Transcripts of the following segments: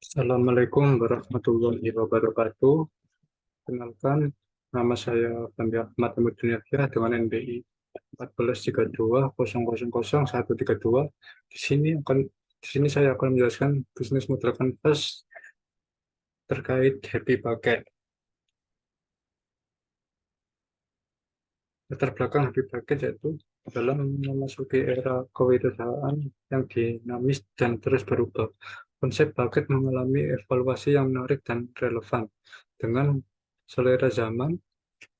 Assalamualaikum warahmatullahi wabarakatuh. Kenalkan, nama saya Fandi Ahmad Muhammad Yahya dengan NBI 1432000132. Di sini akan di sini saya akan menjelaskan bisnis model kanvas terkait Happy Bucket. Latar belakang Happy Bucket yaitu dalam memasuki era kewirausahaan yang dinamis dan terus berubah. Konsep bucket mengalami evaluasi yang menarik dan relevan dengan selera zaman.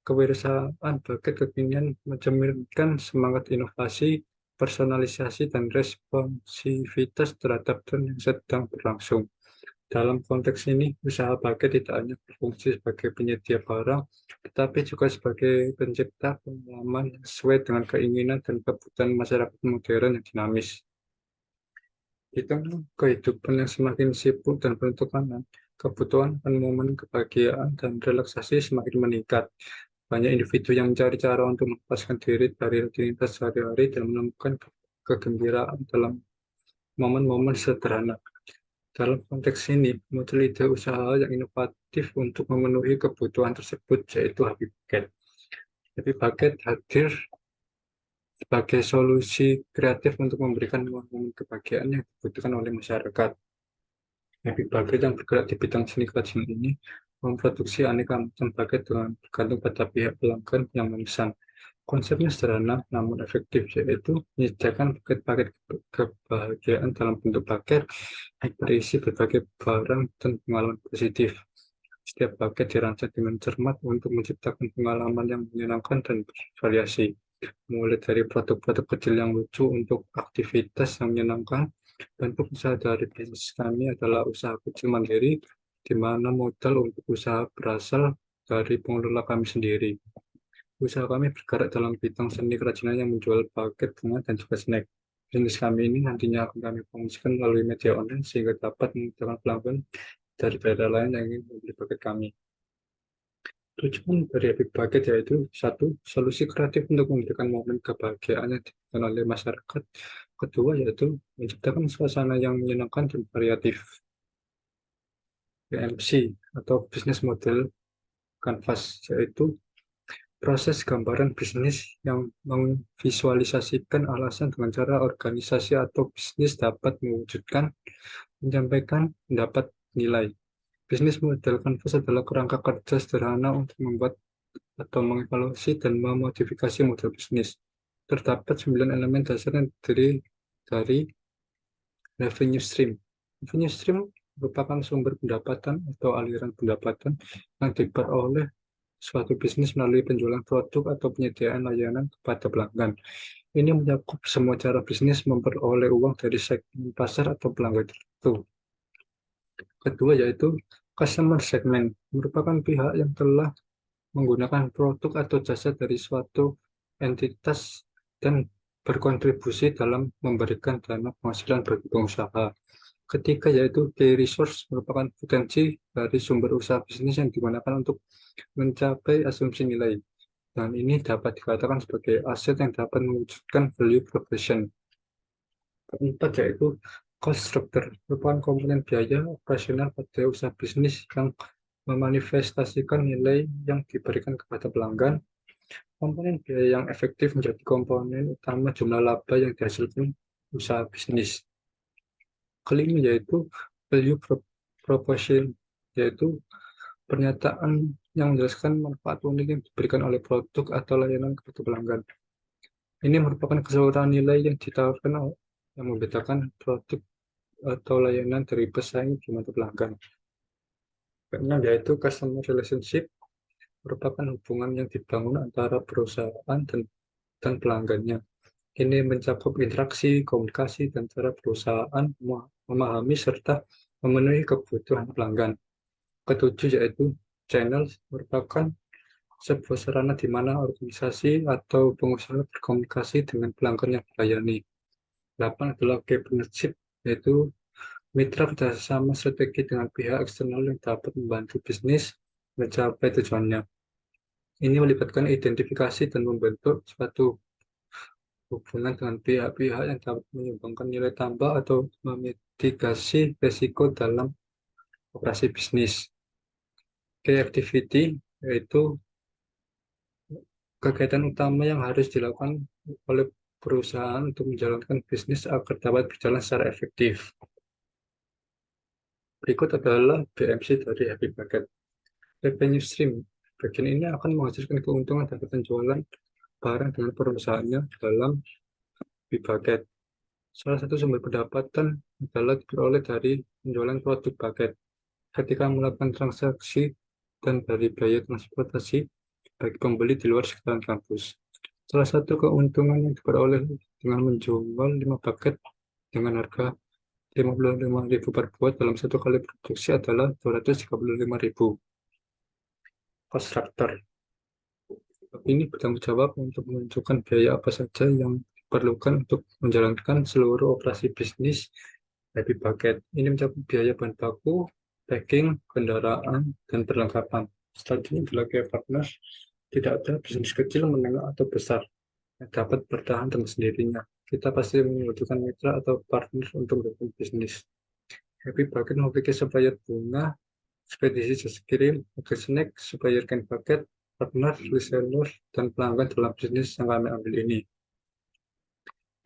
Kewirausahaan Bucket kekinian mencerminkan semangat inovasi, personalisasi, dan responsivitas terhadap tren yang sedang berlangsung. Dalam konteks ini, usaha Bucket tidak hanya berfungsi sebagai penyedia barang, tetapi juga sebagai pencipta pengalaman yang sesuai dengan keinginan dan kebutuhan masyarakat modern yang dinamis. Di tengah kehidupan yang semakin sibuk dan penuh tekanan, kebutuhan akan momen kebahagiaan dan relaksasi semakin meningkat. Banyak individu yang mencari cara untuk melepaskan diri dari rutinitas sehari-hari dan menemukan kegembiraan dalam momen-momen sederhana. Dalam konteks ini, muncul ide usaha yang inovatif untuk memenuhi kebutuhan tersebut, yaitu Happy Bucket. Happy Bucket hadir sebagai solusi kreatif untuk memberikan momen kebahagiaan yang dibutuhkan oleh masyarakat. Happy Bucket yang bergerak di bidang seni kerajinan ini memproduksi aneka macam bucket dengan bergantung pada pihak pelanggan yang memesan. Konsepnya sederhana namun efektif, yaitu menyediakan paket-paket kebahagiaan dalam bentuk paket yang berisi berbagai barang dan pengalaman positif. Setiap paket dirancang dengan cermat untuk menciptakan pengalaman yang menyenangkan dan bervariasi. Mulai dari produk-produk kecil yang lucu untuk aktivitas yang menyenangkan, bentuk usaha dari bisnis kami adalah usaha kecil mandiri, di mana modal untuk usaha berasal dari pengelola kami sendiri. Usaha kami bergerak dalam bidang seni kerajinan yang menjual paket bunga dan juga snack. Bisnis kami ini nantinya akan kami promosikan melalui media online sehingga dapat memudahkan pelanggan dari daerah lain yang ingin membeli paket kami. Tujuan dari Happy Bucket yaitu satu, solusi kreatif untuk memberikan momen kebahagiaan yang dibutuhkan oleh masyarakat. Kedua, yaitu menciptakan suasana yang menyenangkan dan variatif. BMC atau Business Model Canvas, yaitu proses gambaran bisnis yang memvisualisasikan alasan dengan cara organisasi atau bisnis dapat mewujudkan, menyampaikan pendapat nilai. Bisnis model Canvas adalah kerangka kerja sederhana untuk membuat atau mengevaluasi dan memodifikasi model bisnis. Terdapat 9 elemen dasar yang terdiri dari revenue stream. Revenue stream merupakan sumber pendapatan atau aliran pendapatan yang diperoleh suatu bisnis melalui penjualan produk atau penyediaan layanan kepada pelanggan. Ini mencakup semua cara bisnis memperoleh uang dari segmen pasar atau pelanggan tertentu. Kedua yaitu customer segment, merupakan pihak yang telah menggunakan produk atau jasa dari suatu entitas dan berkontribusi dalam memberikan dana penghasilan bagi pengusaha. Ketiga yaitu key resource, merupakan potensi dari sumber usaha bisnis yang digunakan untuk mencapai asumsi nilai. Dan ini dapat dikatakan sebagai aset yang dapat mewujudkan value proposition. Keempat yaitu cost structure, merupakan komponen biaya operasional pada usaha bisnis yang memanifestasikan nilai yang diberikan kepada pelanggan. Komponen biaya yang efektif menjadi komponen utama jumlah laba yang dihasilkan usaha bisnis. Kelima yaitu value proposition, yaitu pernyataan yang menjelaskan manfaat unik yang diberikan oleh produk atau layanan kepada pelanggan. Ini merupakan keseluruhan nilai yang ditawarkan yang membedakan produk atau layanan dari pesaing di mata pelanggan. Keenam yaitu customer relationship, merupakan hubungan yang dibangun antara perusahaan dan pelanggannya. Ini mencakup interaksi, komunikasi, dan cara perusahaan memahami serta memenuhi kebutuhan pelanggan. Ketujuh yaitu channel, merupakan sebuah sarana di mana organisasi atau pengusaha berkomunikasi dengan pelanggan yang dilayani. 8 adalah key partnership, yaitu mitra kerjasama strategi dengan pihak eksternal yang dapat membantu bisnis mencapai tujuannya. Ini melibatkan identifikasi dan membentuk suatu hubungan dengan pihak-pihak yang dapat menyumbangkan nilai tambah atau memitigasi risiko dalam operasi bisnis. Key activity yaitu kegiatan utama yang harus dilakukan oleh perusahaan untuk menjalankan bisnis agar dapat berjalan secara efektif. Berikut adalah BMC dari Happy Bucket. Revenue stream. Bagian ini akan menghasilkan keuntungan dari penjualan barang dengan perusahaannya dalam Happy Bucket. Salah satu sumber pendapatan adalah diperoleh dari penjualan produk paket. Ketika melakukan transaksi dan dari biaya transportasi bagi pembeli di luar sekitaran kampus. Salah satu keuntungan yang diperoleh dengan menjual 5 paket dengan harga 55.000 per buat dalam satu kali produksi adalah 235.000. Cost structure. Ini bertanggung jawab untuk menunjukkan biaya apa saja yang diperlukan untuk menjalankan seluruh operasi bisnis Happy Bucket. Ini mencakup biaya bahan baku, packing, kendaraan, dan perlengkapan. Selanjutnya adalah kayak partner. Tidak ada bisnis kecil, menengah, atau besar yang dapat bertahan dengan sendirinya. Kita pasti membutuhkan mitra atau partner untuk mendukung bisnis. Happy Bucket memiliki supplier bunga, ekspedisi jasa kirim, snack, supplier kain paket, partner, reseller, dan pelanggan dalam bisnis yang kami ambil ini.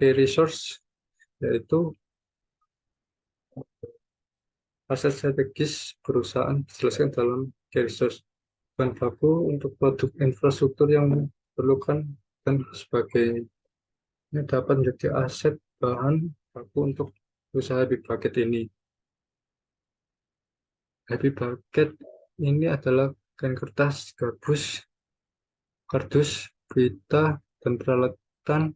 Key resource yaitu aset strategis perusahaan dijelaskan dalam key resource. Bahan baku untuk produk infrastruktur yang diperlukan dan sebagainya. Ini dapat menjadi aset bahan baku untuk usaha Happy Bucket ini. Happy Bucket ini adalah kain kertas, gabus, kardus, pita, dan peralatan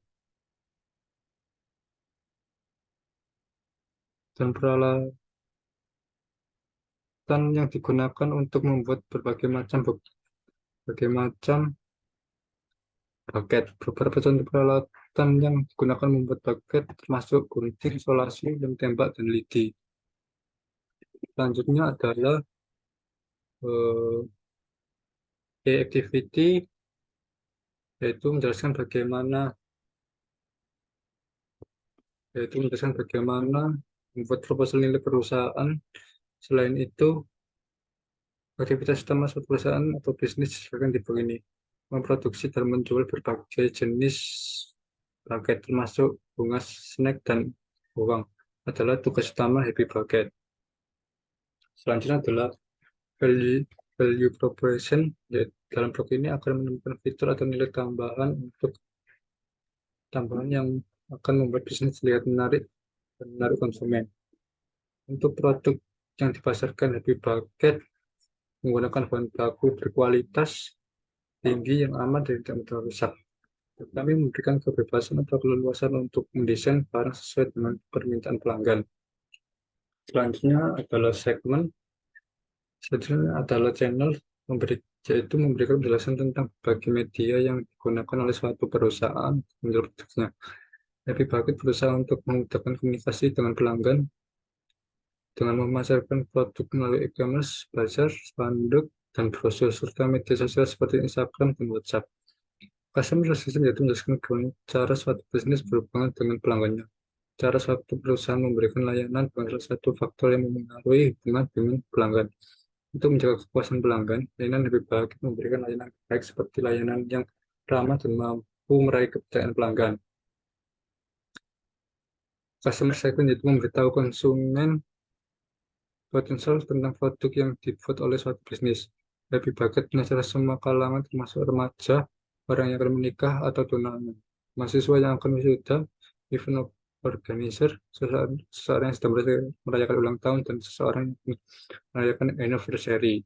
yang digunakan untuk membuat berbagai macam bucket. Beberapa contoh peralatan yang digunakan membuat bucket termasuk gunting, isolasi, lem tembak, dan lidi. Selanjutnya adalah activity, yaitu menjelaskan bagaimana membuat proposal nilai perusahaan. Selain itu, aktivitas utama suatu perusahaan atau bisnis akan di ini. Memproduksi dan menjual berbagai jenis paket termasuk bunga, snack, dan uang adalah tugas utama Happy Bucket. Selanjutnya adalah value, value proposition. Yaitu dalam blog ini akan menemukan fitur atau nilai tambahan yang akan membuat bisnis terlihat menarik dan menarik konsumen. Untuk produk yang dipasarkan Happy Bucket menggunakan bahan baku berkualitas tinggi yang aman dan tidak mudah rusak. Kami memberikan kebebasan atau keleluasan untuk mendesain barang sesuai dengan permintaan pelanggan. Selanjutnya adalah segmen. Selanjutnya adalah channel, yaitu memberikan penjelasan tentang berbagai media yang digunakan oleh suatu perusahaan menjual produknya. Happy Bucket berusaha untuk memudahkan komunikasi dengan pelanggan dengan memasarkan produk melalui e-commerce, bazar, spanduk, dan brosur, serta media sosial seperti Instagram dan WhatsApp. Customer relationship yaitu menjelaskan cara suatu bisnis berhubungan dengan pelanggannya. Cara suatu perusahaan memberikan layanan bukan salah satu faktor yang memengaruhi hubungan dengan pelanggan. Untuk menjaga kepuasan pelanggan, layanan lebih baik memberikan layanan baik seperti layanan yang ramah dan mampu meraih kepercayaan pelanggan. Customer segment yaitu memberitahu konsumen potensial tentang produk yang dibuat oleh suatu bisnis. Happy Bucket menyasar semua kalangan termasuk remaja, orang yang akan menikah atau tunangan, mahasiswa yang akan wisuda, event organizer, seseorang yang sedang merayakan ulang tahun, dan seseorang yang merayakan anniversary.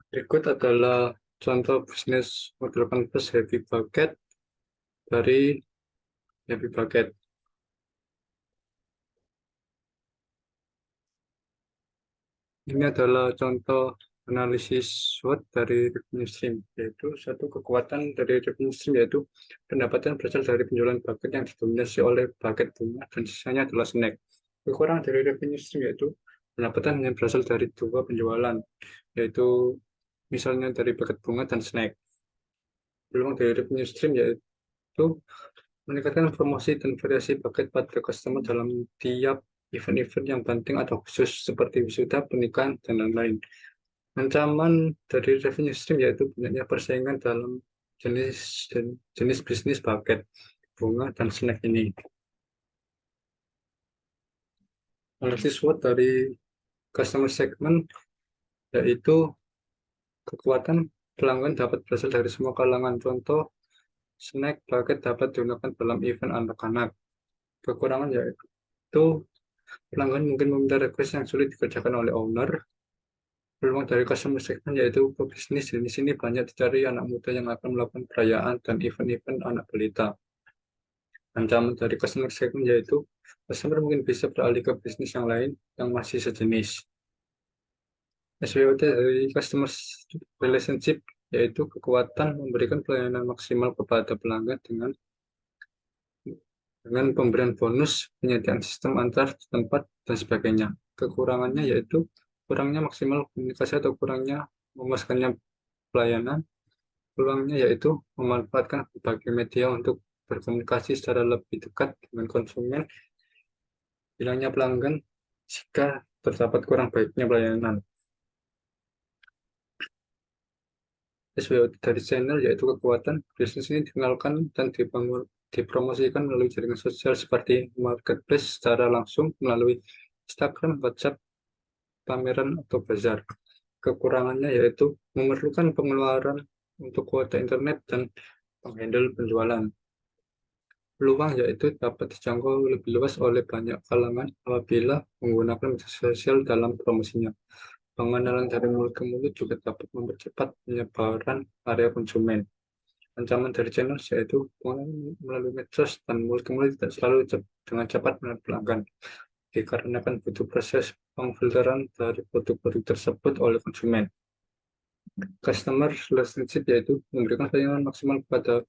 Berikut adalah contoh bisnis model canvas Happy Bucket dari Happy Bucket. Ini adalah contoh analisis SWOT dari revenue stream, yaitu satu kekuatan dari revenue stream yaitu pendapatan berasal dari penjualan bucket yang didominasi oleh bucket bunga dan sisanya adalah snack. Kekurangan dari revenue stream yaitu pendapatan yang berasal dari dua penjualan, yaitu misalnya dari bucket bunga dan snack. Peluang dari revenue stream yaitu meningkatkan promosi dan variasi paket pada customer dalam tiap event-event yang penting atau khusus seperti wisuda, pernikahan, dan lain-lain. Ancaman dari revenue stream yaitu banyaknya persaingan dalam jenis dan jenis bisnis paket bunga dan snack ini. Analisis SWOT dari customer segment yaitu kekuatan pelanggan dapat berasal dari semua kalangan. Contoh, snack paket dapat digunakan dalam event anak-anak. Kekurangan yaitu pelanggan mungkin meminta request yang sulit dikerjakan oleh owner. Peluang dari customer segment yaitu pebisnis. Di sini banyak dicari anak muda yang akan melakukan perayaan dan event-event anak balita. Ancaman dari customer segment yaitu customer mungkin bisa beralih ke bisnis yang lain yang masih sejenis. SWOT dari customer relationship yaitu kekuatan memberikan pelayanan maksimal kepada pelanggan dengan pemberian bonus, penyediaan sistem antar tempat, dan sebagainya. Kekurangannya yaitu kurangnya maksimal komunikasi atau kurangnya memuaskannya pelayanan. Peluangnya yaitu memanfaatkan berbagai media untuk berkomunikasi secara lebih dekat dengan konsumen, hilangnya pelanggan jika terdapat kurang baiknya pelayanan. SWOT dari channel yaitu kekuatan bisnis ini dikenalkan dan dipromosikan melalui jaringan sosial seperti marketplace secara langsung melalui Instagram, WhatsApp, pameran, atau bazar. Kekurangannya yaitu memerlukan pengeluaran untuk kuota internet dan menghandle penjualan. Peluang yaitu dapat dijangkau lebih luas oleh banyak kalangan apabila menggunakan media sosial dalam promosinya. Pengenalan dari mulut ke mulut juga dapat mempercepat penyebaran area konsumen. Ancaman dari channel yaitu melalui medsos dan mulut ke mulut tidak selalu dengan cepat menarik pelanggan, dikarenakan butuh proses pemfilteran dari produk-produk tersebut oleh konsumen. Customer relationship yaitu memberikan pelayanan maksimal kepada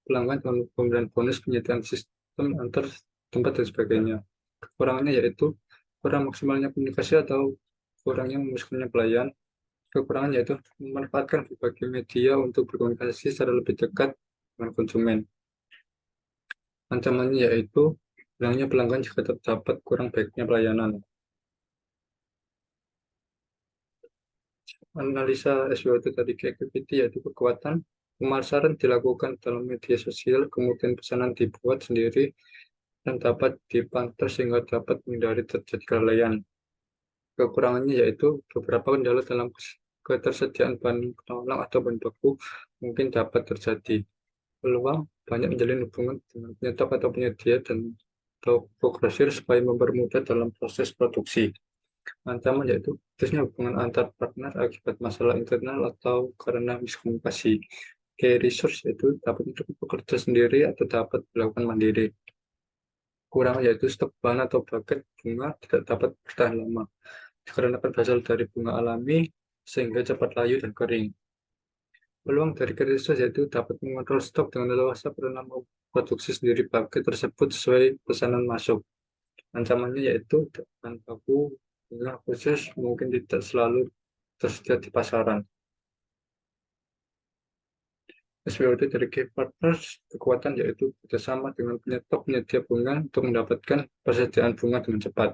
pelanggan dengan pemberian bonus, penyediaan sistem antar tempat, dan sebagainya. Kekurangannya yaitu kurang maksimalnya komunikasi atau kurangnya memuaskannya pelayan. Kekurangan yaitu memanfaatkan berbagai media untuk berkomunikasi secara lebih dekat dengan konsumen. Ancamannya yaitu hilangnya pelanggan jika terdapat kurang baiknya pelayanan. Analisa SWOT tadi activity yaitu kekuatan pemasaran dilakukan dalam media sosial, kemudian pesanan dibuat sendiri dan dapat dipantau sehingga dapat menghindari terjadi kelalaian. Kekurangannya yaitu beberapa kendala dalam ketersediaan bahan penolong atau bahan baku mungkin dapat terjadi. Peluang banyak menjalin hubungan dengan penyetok atau penyedia dan toko grosir supaya mempermudah dalam proses produksi. Ancaman yaitu putusnya hubungan antar partner akibat masalah internal atau karena miskomunikasi. Key resource yaitu dapat untuk bekerja sendiri atau dapat dilakukan mandiri. Kurang yaitu stok bahan atau buket bunga tidak dapat bertahan lama dikarenakan berasal dari bunga alami sehingga cepat layu dan kering. Peluang dari krisis yaitu dapat mengontrol stok dengan leluasa karena memproduksi sendiri paket tersebut sesuai pesanan masuk. Ancamannya yaitu bahan baku bunga khusus mungkin tidak selalu tersedia di pasaran. SWOT dari key partners kekuatan yaitu bekerjasama dengan penyedia bunga untuk mendapatkan persediaan bunga dengan cepat.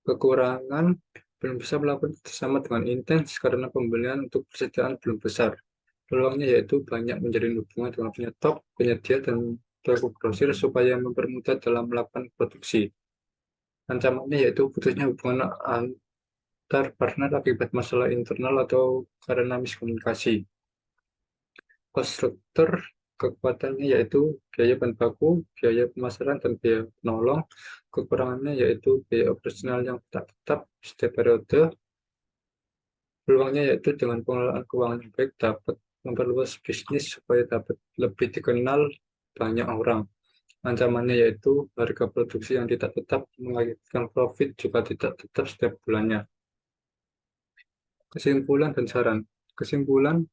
Kekurangan belum bisa melakukan kerjasama dengan intens karena pembelian untuk persediaan belum besar. Peluangnya yaitu banyak menjalin hubungan dengan penyedia, dan toko grosir supaya mempermudah dalam melakukan produksi. Ancamannya yaitu putusnya hubungan antar partner akibat masalah internal atau karena miskomunikasi. Konstruktor kekuatannya yaitu biaya bahan baku, biaya pemasaran, dan biaya penolong. Kekurangannya yaitu biaya operasional yang tak tetap setiap periode. Peluangnya yaitu dengan pengelolaan keuangan yang baik dapat memperluas bisnis supaya dapat lebih dikenal banyak orang. Ancamannya yaitu harga produksi yang tidak tetap mengakibatkan profit juga tidak tetap setiap bulannya. Kesimpulan dan saran. Kesimpulan,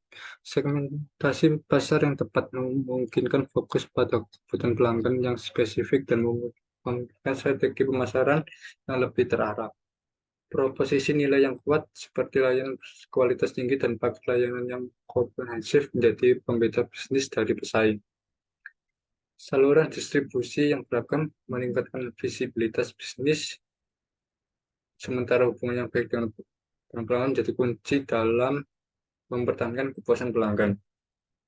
segmentasi pasar yang tepat memungkinkan fokus pada kebutuhan pelanggan yang spesifik dan memungkinkan strategi pemasaran yang lebih terarah. Proposisi nilai yang kuat seperti layanan kualitas tinggi dan paket layanan yang komprehensif menjadi pembeda bisnis dari pesaing. Saluran distribusi yang beragam meningkatkan visibilitas bisnis, sementara hubungan yang baik dengan pelanggan jadi kunci dalam mempertahankan kepuasan pelanggan.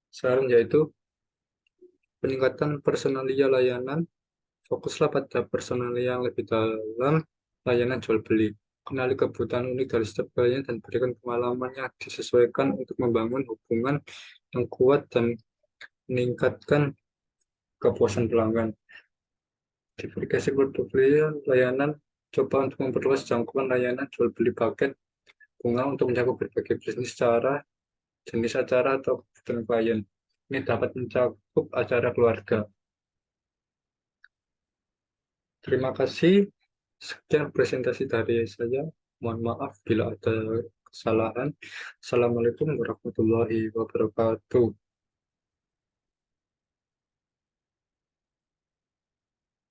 Saran yaitu peningkatan personalia layanan, fokuslah pada personalia yang lebih dalam layanan jual beli. Kenali kebutuhan unik dari setiap klien dan berikan pengalaman yang disesuaikan untuk membangun hubungan yang kuat dan meningkatkan kepuasan pelanggan. Diversifikasi portofolio layanan, coba untuk memperluas jangkauan layanan jual beli paket bunga untuk mencakup berbagai bisnis cara, jenis acara, atau kebutuhan klien. Ini dapat mencakup acara keluarga. Terima kasih. Sekian presentasi dari saya. Mohon maaf bila ada kesalahan. Assalamualaikum warahmatullahi wabarakatuh.